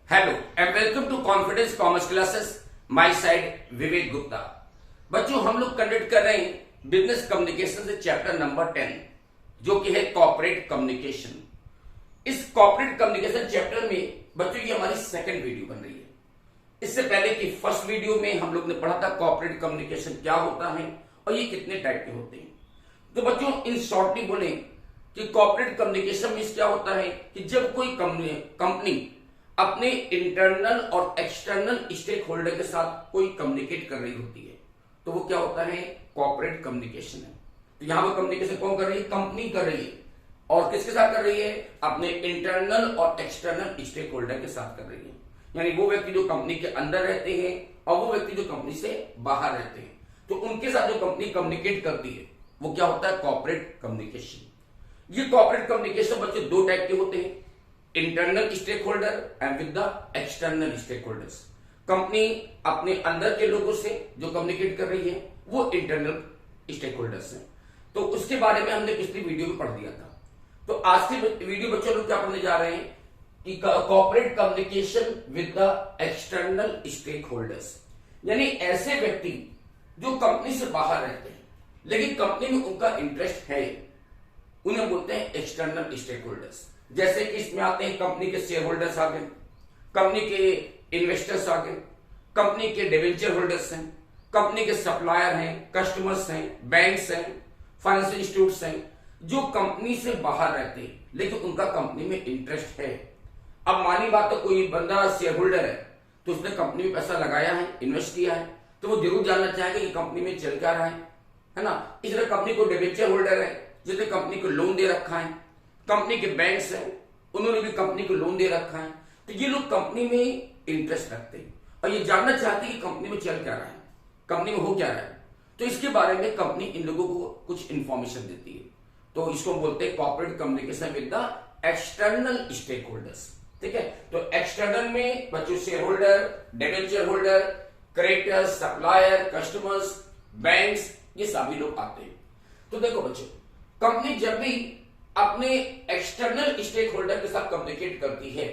Hello and welcome to confidence commerce classes. My side Vivek Gupta. बच्चों, हम लोग कंडक्ट कर रहे हैं बिजनेस कम्युनिकेशन से चैप्टर नंबर 10 जो कि है कॉर्पोरेट कम्युनिकेशन। इस कॉर्पोरेट कम्युनिकेशन चैप्टर में बच्चों ये हमारी सेकंड वीडियो बन रही है। इससे पहले की फर्स्ट वीडियो में हम लोग ने पढ़ा था कॉर्पोरेट कम्युनिकेशन क्या होता है और ये कितने टाइप के होते हैं। तो बच्चों, इन शॉर्ट में बोले कि कॉर्पोरेट कम्युनिकेशन में क्या होता है कि जब कोई कंपनी अपने इंटरनल और एक्सटर्नल स्टेक होल्डर के साथ कोई कम्युनिकेट कर रही होती है तो वो क्या होता है, कॉर्पोरेट कम्युनिकेशन है। तो यहां पर कम्युनिकेशन कौन कर रही है, कंपनी कर रही है। और किसके साथ कर रही है, अपने इंटरनल और एक्सटर्नल स्टेक होल्डर के साथ कर रही है। यानी वो व्यक्ति जो कंपनी के अंदर रहते हैं और वो व्यक्ति जो कंपनी से बाहर रहते हैं, तो उनके साथ जो कंपनी कम्युनिकेट करती है वो क्या होता है, कॉर्पोरेट कम्युनिकेशन। ये कॉर्पोरेट कम्युनिकेशन बच्चे दो टाइप के होते हैं, internal stakeholder and with the external stakeholders. Company अपने अंदर के लोगों से जो कम्युनिकेट कर रही है वो इंटरनल स्टेक होल्डर्स हैं। तो उसके बारे में हमने पिछली वीडियो में पढ़ दिया था। तो आज की वीडियो बच्चों लोग क्या पढ़ने जा रहे हैं कि corporate communication with the external stakeholders, यानी ऐसे व्यक्ति जो कंपनी से बाहर रहते हैं लेकिन कंपनी में उनका इंटरेस्ट है, उन्हें बोलते हैं एक्सटर्नल स्टेक होल्डर्स। जैसे कि इसमें आते हैं कंपनी के शेयर होल्डर्स आ गए, कंपनी के इन्वेस्टर्स आ गए, कंपनी के डिवेंचर होल्डर्स हैं, कंपनी के सप्लायर हैं, कस्टमर्स हैं, बैंक्स हैं, फाइनेंशियल इंस्टीट्यूट्स हैं, जो कंपनी से बाहर रहते हैं लेकिन उनका कंपनी में इंटरेस्ट है। अब मानी बात, तो कोई बंदा शेयर होल्डर है तो उसने कंपनी में पैसा लगाया है, इन्वेस्ट किया है, तो वो जरूर जानना चाहेगा कि कंपनी में चल क्या रहा है ना। इस तरह कंपनी को डिवेंचर होल्डर है जिसने कंपनी को लोन दे रखा है, कंपनी के बैंक्स हैं उन्होंने भी कंपनी को लोन दे रखा है, तो ये लोग कंपनी में इंटरेस्ट रखते हैं और ये जानना चाहते हैं कि कंपनी में चल क्या रहा है, कंपनी में हो क्या रहा है। तो इसके बारे में कंपनी इन लोगों को कुछ इंफॉर्मेशन देती है। तो इसको बोलते हैं corporate communication with the external stakeholders. ठीक है, तो एक्सटर्नल में बच्चों shareholder, debenture holder, creditors, supplier, customers, banks, ये सभी लोग आते हैं। तो देखो बच्चों, कंपनी जब भी अपने एक्सटर्नल स्टेक होल्डर के साथ कम्युनिकेट करती है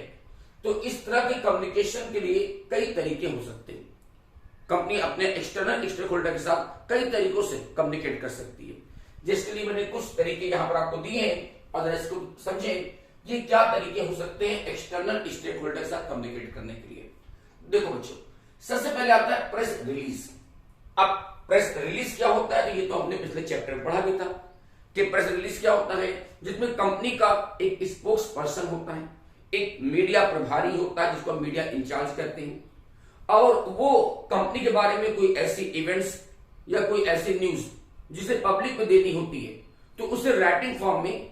तो इस तरह के कम्युनिकेशन के लिए कई तरीके हो सकते हैं। कंपनी अपने एक्सटर्नल स्टेक होल्डर के साथ कई तरीकों से कम्युनिकेट कर सकती है, जिसके लिए मैंने कुछ तरीके यहां पर आपको दिए हैं और इसको समझें ये क्या तरीके हो सकते हैं एक्सटर्नल स्टेक होल्डर के साथ कम्युनिकेट करने के लिए। देखो बच्चों, सबसे पहले आता है प्रेस रिलीज। अब प्रेस रिलीज क्या होता है, तो ये तो हमने पिछले चैप्टर में पढ़ा भी था कि प्रेस रिलीज क्या होता है, जिसमें कंपनी का एक स्पोक्स पर्सन होता है, एक मीडिया प्रभारी होता है जिसको मीडिया इंचार्ज कहते हैं, और वो कंपनी के बारे में कोई ऐसी इवेंट्स या कोई ऐसी न्यूज जिसे पब्लिक को देनी होती है तो उसे राइटिंग फॉर्म में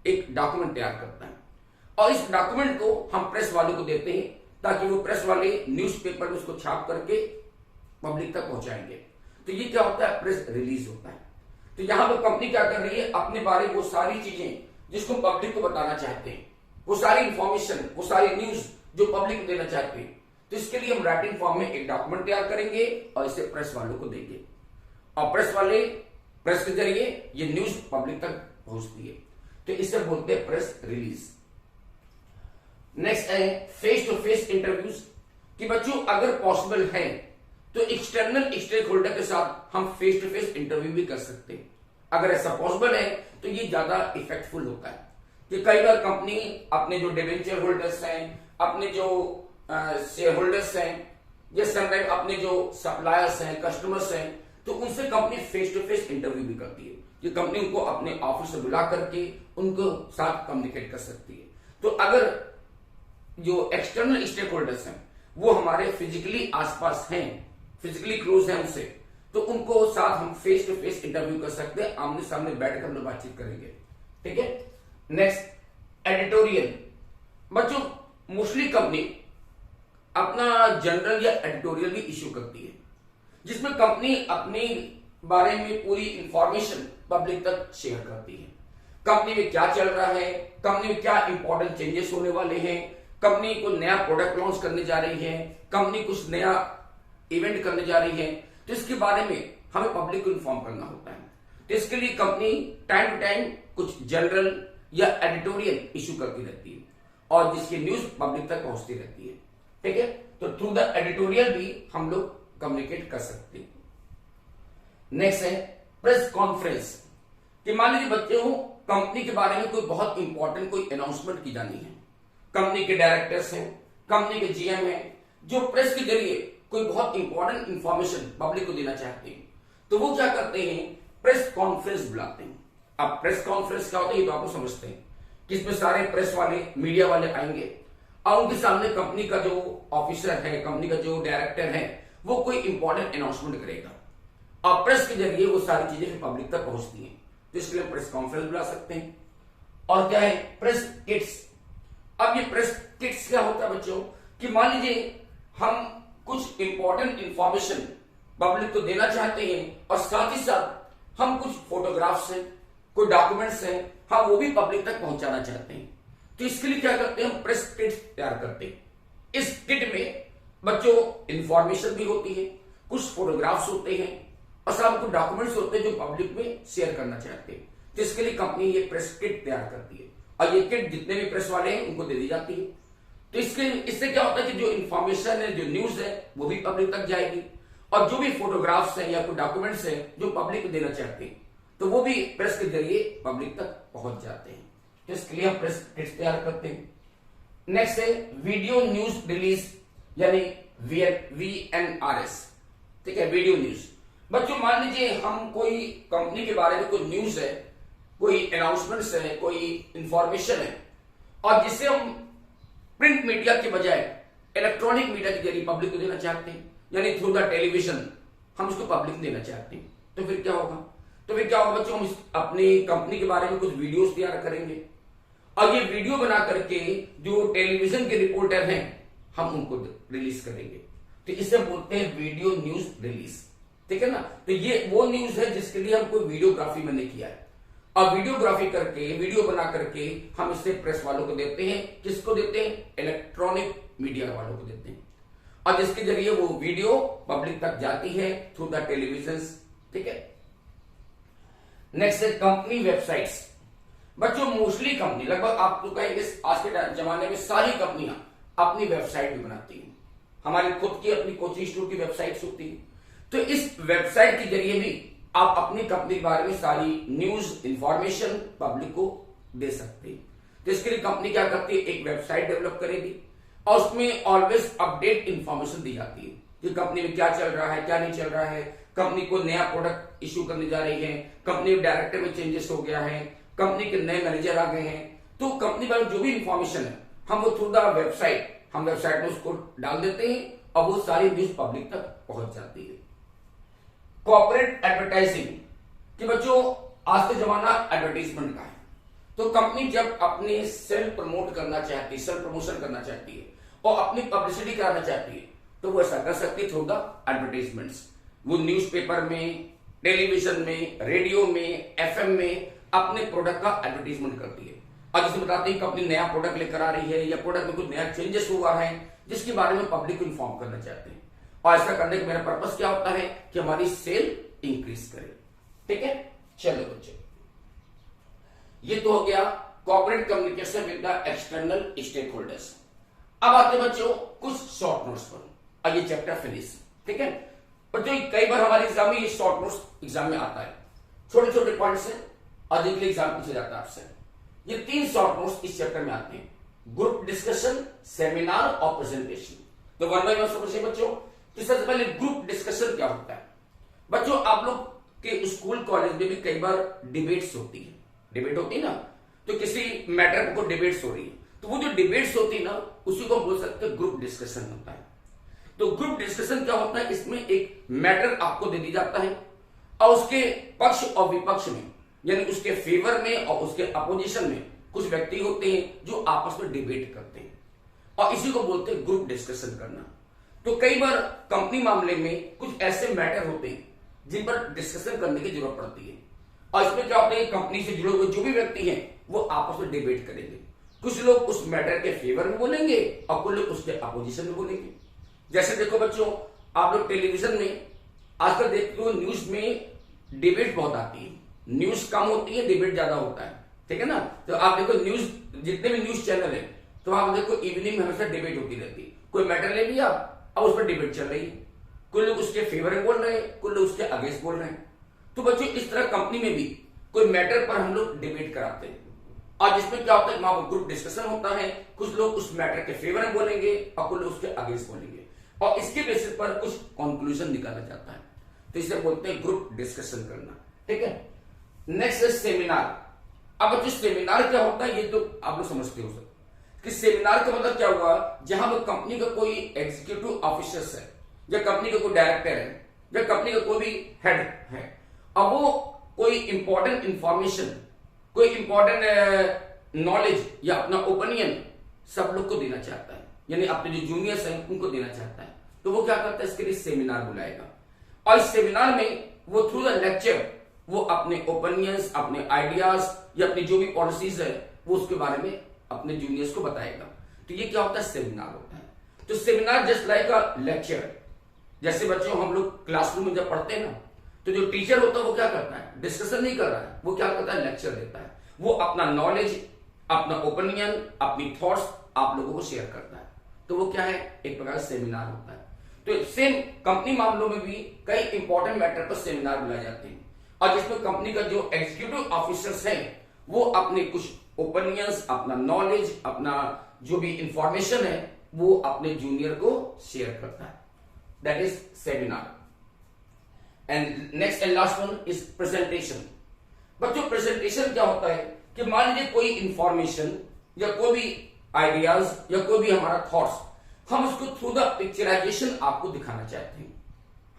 एक डॉक्यूमेंट तैयार करता है और इस डॉक्यूमेंट को हम प्रेस वालों को देते हैं ताकि वो प्रेस वाले न्यूज़पेपर में उसको छाप करके पब्लिक तक पहुंचाएंगे। तो ये क्या होता है, प्रेस रिलीज होता है। तो यहां पर कंपनी क्या कर रही है, अपने बारे में वो सारी चीजें जिसको पब्लिक को बताना चाहते हैं, वो सारी इंफॉर्मेशन, वो सारी न्यूज जो पब्लिक को देना चाहते हैं, तो इसके लिए हम राइटिंग फॉर्म में एक डॉक्यूमेंट तैयार करेंगे और इसे प्रेस वालों को देंगे और प्रेस वाले प्रेस के जरिए ये न्यूज पब्लिक तक पहुंचती है। तो इसे बोलते हैं प्रेस रिलीज। नेक्स्ट है फेस टू फेस इंटरव्यूज कि बच्चों अगर पॉसिबल है तो एक्सटर्नल स्टेक होल्डर के साथ हम फेस टू फेस इंटरव्यू भी कर सकते हैं। अगर ऐसा पॉसिबल है तो ये ज्यादा इफेक्टफुल होता है कि कई बार कंपनी अपने जो डिवेंचर होल्डर्स हैं, अपने जो शेयर होल्डर्स हैं या समटाइम अपने जो सप्लायर्स हैं, कस्टमर्स हैं, तो उनसे company face to face interview भी करती है कि कंपनी उनको अपने ऑफिस से बुला करके उनको साथ कम्युनिकेट कर सकती है। तो अगर जो एक्सटर्नल स्टेक होल्डर्स हैं वो हमारे फिजिकली आसपास हैं, फिजिकली क्लोज है उनसे, तो उनको साथ हम फेस टू फेस इंटरव्यू कर सकते हैं, आमने सामने बैठकर हम लोग बातचीत करेंगे। ठीक है, नेक्स्ट एडिटोरियल। बच्चों मोस्टली कंपनी अपना जर्नल या एडिटोरियल भी इश्यू करती है जिसमें कंपनी अपने बारे में पूरी इंफॉर्मेशन पब्लिक तक शेयर करती है। कंपनी में क्या चल रहा है, कंपनी में क्या इंपॉर्टेंट चेंजेस होने वाले हैं, कंपनी को नया प्रोडक्ट लॉन्च करने जा रही है, कंपनी कुछ नया इवेंट करने जा रही है, तो इसके बारे में हमें पब्लिक को इन्फॉर्म करना होता है। तो इसके लिए कंपनी टाइम टू टाइम कुछ जनरल या एडिटोरियल इश्यू करती रहती है और जिसकी न्यूज पब्लिक तक पहुंचती रहती है। ठीक है। तो थ्रू द एडिटोरियल भी हम लोग कम्युनिकेट कर सकते हैं। नेक्स्ट है प्रेस कॉन्फ्रेंस, कि मान लीजिए बच्चे हो कंपनी के बारे में कोई बहुत इंपॉर्टेंट कोई अनाउंसमेंट की जानी है, कंपनी के डायरेक्टर्स हैं, कंपनी के जीएम हैं, जो प्रेस के जरिए कोई बहुत इंपॉर्टेंट इंफॉर्मेशन पब्लिक को देना चाहते हैं, तो वो क्या करते हैं, प्रेस कॉन्फ्रेंस बुलाते हैं। अब प्रेस कॉन्फ्रेंस क्या होता है ये तो आप समझते हैं कि इसमें सारे प्रेस वाले, मीडिया वाले आएंगे और उनके सामने कंपनी का जो ऑफिसर है, कंपनी का जो डायरेक्टर है, वो कोई इंपॉर्टेंट अनाउंसमेंट करेगा और प्रेस के जरिए वो सारी चीजें पब्लिक तक पहुंचती हैं, तो इसके लिए प्रेस कॉन्फ्रेंस बुला सकते हैं। और क्या है, प्रेस किट्स। अब ये प्रेस किट्स क्या होता है बच्चों, कि मान लीजिए हम कुछ इंपॉर्टेंट इंफॉर्मेशन पब्लिक को देना चाहते हैं और साथ ही साथ हम कुछ फोटोग्राफ्स हैं, कोई डॉक्यूमेंट्स हैं, हम वो भी पब्लिक तक पहुंचाना चाहते हैं, तो इसके लिए क्या करते हैं, हम प्रेस किट तैयार करते हैं। इस किट में बच्चों इंफॉर्मेशन भी होती है, कुछ फोटोग्राफ्स होते हैं और साथ कुछ डॉक्यूमेंट्स होते हैं जो पब्लिक में शेयर करना चाहते हैं, तो इसके लिए कंपनी ये प्रेस किट तैयार करती है और ये किट जितने भी प्रेस वाले हैं उनको दे दी जाती है। तो इससे क्या होता है कि जो इंफॉर्मेशन है, जो न्यूज है, वो भी पब्लिक तक जाएगी और जो भी फोटोग्राफ्स हैं या कोई डॉक्यूमेंट्स हैं जो पब्लिक को देना चाहते हैं, तो वो भी प्रेस के जरिए पब्लिक तक पहुंच जाते हैं, तो इसके लिए हम प्रेस किट्स तैयार करते हैं। नेक्स्ट है वीडियो न्यूज रिलीज, यानी VNRS, ठीक है, वीडियो न्यूज। बच्चों मान लीजिए हम कोई कंपनी के बारे में कोई न्यूज है, कोई अनाउंसमेंट्स है, कोई इंफॉर्मेशन है और जिसे हम प्रिंट मीडिया के बजाय इलेक्ट्रॉनिक मीडिया के जरिए पब्लिक को देना चाहते हैं, यानी थ्रू द टेलीविजन हम उसको पब्लिक देना चाहते हैं, तो फिर क्या होगा, बच्चों, हम अपनी कंपनी के बारे में कुछ वीडियोस तैयार करेंगे और ये वीडियो बना करके जो टेलीविजन के रिपोर्टर हैं हम उनको रिलीज करेंगे, तो इसे बोलते हैं वीडियो न्यूज रिलीज, ठीक है ना। तो ये वो न्यूज है जिसके लिए हम कोई वीडियोग्राफी मैंने किया है और वीडियोग्राफी करके, वीडियो बना करके हम इसे प्रेस वालों को देते हैं। किसको देते हैं, इलेक्ट्रॉनिक मीडिया वालों को देते हैं और जिसके जरिए वो वीडियो पब्लिक तक जाती है थ्रू द टेलीविजन, ठीक है। नेक्स्ट है कंपनी वेबसाइट्स। बच्चों मोस्टली कंपनी, लगभग आप तो कहेंगे आज के जमाने में सारी कंपनियां अपनी वेबसाइट भी बनाती हैं, हमारी खुद की अपनी कोचिंग इंस्टीट्यूट की वेबसाइट्स होती है, तो इस वेबसाइट के जरिए भी आप अपनी कंपनी के बारे में सारी न्यूज इंफॉर्मेशन पब्लिक को दे सकते हैं। तो इसके लिए कंपनी क्या करती है, एक वेबसाइट डेवलप करेगी और उसमें ऑलवेज अपडेट इंफॉर्मेशन दी जाती है कि कंपनी में क्या चल रहा है, क्या नहीं चल रहा है, कंपनी को नया प्रोडक्ट इश्यू करने जा रही है, कंपनी डायरेक्टर में चेंजेस हो गया है, कंपनी के नए मैनेजर आ गए हैं, तो कंपनी बारे में जो भी इंफॉर्मेशन है हम वो थ्रू द वेबसाइट, हम वेबसाइट में उसको डाल देते हैं और वो सारी न्यूज पब्लिक तक पहुंच जाती है। कॉर्पोरेट एडवर्टाइजिंग, कि बच्चों आज का जमाना एडवर्टाइजमेंट का है, तो कंपनी जब अपने सेल्फ प्रमोट करना चाहती है, सेल्फ प्रमोशन करना चाहती है और अपनी पब्लिसिटी कराना चाहती है, तो वो ऐसा कर सकती है थ्रू द एडवर्टाइजमेंट्स। वो न्यूज़पेपर में, टेलीविजन में, रेडियो में, FM में अपने प्रोडक्ट का एडवर्टाइजमेंट करती है और जिसे बताती है कंपनी नया प्रोडक्ट लेकर आ रही है या प्रोडक्ट में कुछ नया चेंजेस हुआ है जिसके बारे में पब्लिक को इन्फॉर्म करना चाहते हैं। और ऐसा करने का मेरा पर्पस क्या होता है कि हमारी सेल इंक्रीज करे, ठीक है। चलो बच्चों, ये तो हो गया corporate communication with the external stakeholders. अब आते हैं बच्चों कुछ शॉर्ट नोट्स पर और ये चैप्टर फिनिश, ठीक है। बच्चों कई बार हमारे एग्जाम में ये शॉर्ट नोट्स एग्जाम में आता है, छोटे छोटे पॉइंट्स हैं और जिनके लिए एग्जाम पूछा जाता है आपसे। ये 3 शॉर्ट नोट्स इस चैप्टर में आते हैं, ग्रुप डिस्कशन, सेमिनार और प्रेजेंटेशन। तो वन बाय वन समझिए बच्चों कि सबसे पहले ग्रुप डिस्कशन क्या होता है। बच्चों आप लोग के स्कूल कॉलेज में भी कई बार डिबेट्स होती है, डिबेट होती है ना, तो किसी मैटर को डिबेट्स हो रही है, तो वो जो डिबेट्स होती है ना उसी को बोल सकते हैं ग्रुप डिस्कशन होता है। तो ग्रुप डिस्कशन क्या होता है, इसमें एक मैटर आपको दे दी जाता है और उसके पक्ष और विपक्ष में, यानी उसके फेवर में और उसके अपोजिशन में कुछ व्यक्ति होते हैं जो आपस में डिबेट करते हैं और इसी को बोलते हैं ग्रुप डिस्कशन करना। तो कई बार कंपनी मामले में कुछ ऐसे मैटर होते हैं जिन पर डिस्कशन करने की जरूरत पड़ती है और इसमें क्या होता है, कंपनी से जुड़े हुए जो भी व्यक्ति हैं वो आपस में डिबेट करेंगे। कुछ लोग उस मैटर के फेवर में बोलेंगे और कुछ लोग उसके अपोजिशन में बोलेंगे। जैसे देखो बच्चों, आप लोग टेलीविजन में आजकल देखते हो न्यूज में डिबेट बहुत आती है, न्यूज कम होती है, डिबेट ज्यादा होता है, ठीक है ना। तो आप देखो न्यूज, जितने भी न्यूज चैनल है तो आप देखो इवनिंग में हमेशा डिबेट होती रहती है, कोई मैटर ले लिया, अब उस पर डिबेट चल रही है, कुछ लोग उसके फेवर में बोल रहे हैं, कुछ लोग उसके अगेंस्ट बोल रहे हैं। तो बच्चों इस तरह कंपनी में भी कोई मैटर पर हम लोग डिबेट कराते हैं, और जिसमें क्या होता है वहां ग्रुप डिस्कशन होता है, कुछ लोग उस मैटर के फेवर में बोलेंगे और कुछ लोग उसके अगेंस्ट बोलेंगे, और इसके बेसिस पर कुछ कंक्लूजन निकाला जाता है। तो इसे बोलते हैं ग्रुप डिस्कशन करना। ठीक है, नेक्स्ट है सेमिनार। अब बच्चों सेमिनार क्या होता है ये तो आप लोग समझते हो कि सेमिनार का मतलब क्या हुआ, जहां पर कंपनी का कोई एग्जीक्यूटिव ऑफिसर्स है, या कंपनी का कोई डायरेक्टर है, या कंपनी का कोई भी हेड है, अब वो कोई इंपॉर्टेंट इंफॉर्मेशन, कोई इंपॉर्टेंट नॉलेज या अपना ओपिनियन सब लोग को देना चाहता है, यानी अपने जो जूनियर्स हैं उनको देना चाहता है, तो वो क्या करता है, इसके लिए सेमिनार बुलाएगा, और इस सेमिनार में वो थ्रू द लेक्चर वो अपने ओपिनियंस, अपने आइडियाज या अपनी जो भी पॉलिसीज है वो उसके बारे में अपने जूनियर्स को बताएगा। तो ये क्या होता है, सेमिनार होता है। तो सेमिनार जस्ट लाइक अ लेक्चर, जैसे बच्चों हम लोग क्लासरूम में जब पढ़ते हैं ना, तो जो टीचर होता है वो क्या करता है, डिस्कशन नहीं कर रहा है, वो क्या करता है, लेक्चर देता है, वो अपना नॉलेज, अपना ओपिनियन, अपनी थॉट्स आप लोगों को शेयर करता है, तो वो क्या है, एक प्रकार का सेमिनार होता है। तो सेम कंपनी मामलों में भी कई इंपॉर्टेंट मैटर पर सेमिनार बुलाए जाते हैं, और जिसमें कंपनी का जो एग्जीक्यूटिव ऑफिसर्स हैं वो अपने कुछ ओपिनियंस, अपना नॉलेज, अपना जो भी इंफॉर्मेशन है वो अपने जूनियर को शेयर करता है, that is seminar. And next and last one is presentation. बच्चों प्रेजेंटेशन क्या होता है कि मान लीजिए कोई इंफॉर्मेशन या कोई भी आइडियाज या कोई भी हमारा थॉट्स, हम उसको थ्रू द पिक्चराइजेशन आपको दिखाना चाहते हैं,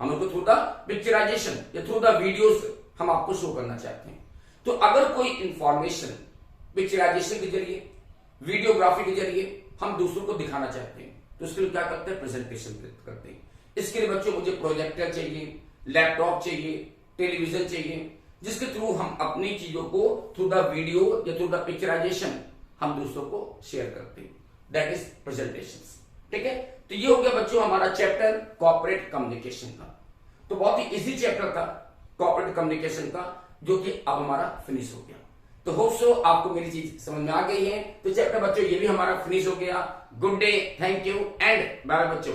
हम उसको थ्रू द पिक्चराइजेशन या थ्रू द वीडियोस हम आपको शो करना चाहते हैं। तो अगर कोई इंफॉर्मेशन पिक्चराइजेशन के जरिए, वीडियोग्राफी के जरिए हम दूसरों को दिखाना चाहते हैं, तो उसके लिए क्या करते हैं, प्रेजेंटेशन करते हैं। इसके लिए बच्चों मुझे प्रोजेक्टर चाहिए, लैपटॉप चाहिए, टेलीविजन चाहिए, जिसके थ्रू हम अपनी चीजों को थ्रू द वीडियो या थ्रू द पिक्चराइजेशन हम दूसरों को शेयर करते हैं, दैट इज प्रेजेंटेशन। ठीक है, तो ये हो गया बच्चों हमारा चैप्टर कॉर्पोरेट कम्युनिकेशन का। तो बहुत ही इजी चैप्टर था कॉर्पोरेट कम्युनिकेशन का, जो कि अब हमारा फिनिश हो गया। तो होप सो आपको मेरी चीज समझ में आ गई है। तो चैप्टर बच्चों ये भी हमारा फिनिश हो गया। Good day, thank you and bye बच्चों।